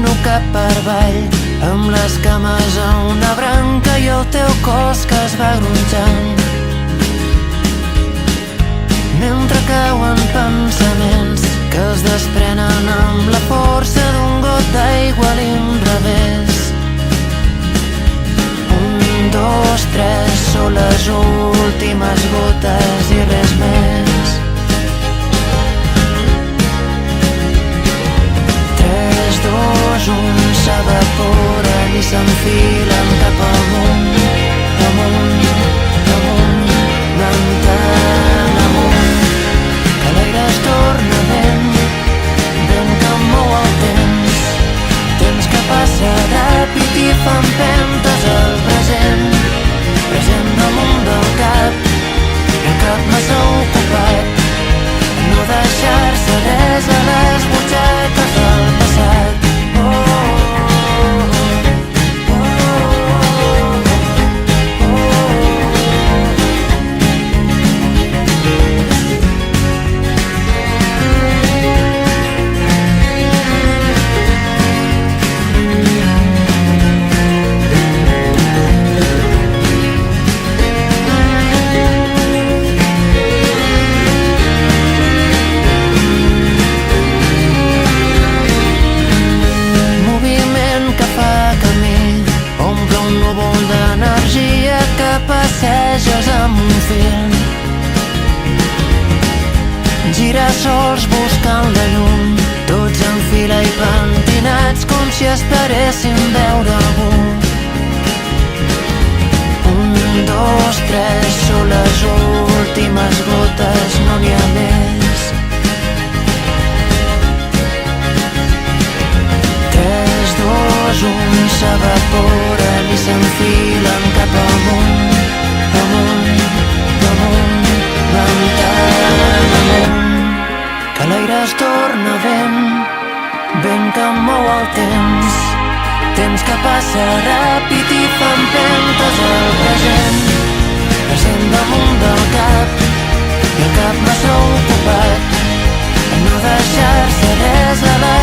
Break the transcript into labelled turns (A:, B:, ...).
A: camino cap per avall, amb les cames a una branca i el teu cos que es va gronxant. Mentre cauen pensaments que es desprenen amb la força d'un got d'aigua a l'inrevés. 1, 2, 3, són les últimes gotes i res més. 3, 2, 1, s'evaporen i s'enfilen cap amunt, amunt, amunt, ventant amunt, que l'aire es torna vent, vent que mou el temps, temps que passa ràpid i fa empentes al present, present damunt del cap, i el cap massa ocupat, no deixar-se res a les butxaques del passat. Passeges amb un fil, gira-sols buscant la llum, tots en fila i pentinats com si esperessin veure algú. 1, 2, 3, són les últimes gotes, no n'hi ha més. 3, 2, 1, s'evaporen i s'enfilen cap amunt, amunt, amunt, ventant amunt, que l'aire es torna vent, vent que mou el temps, temps que passa ràpid i fa empentes al present, present damunt del cap, i el cap massa ocupat, no deixar-se res a la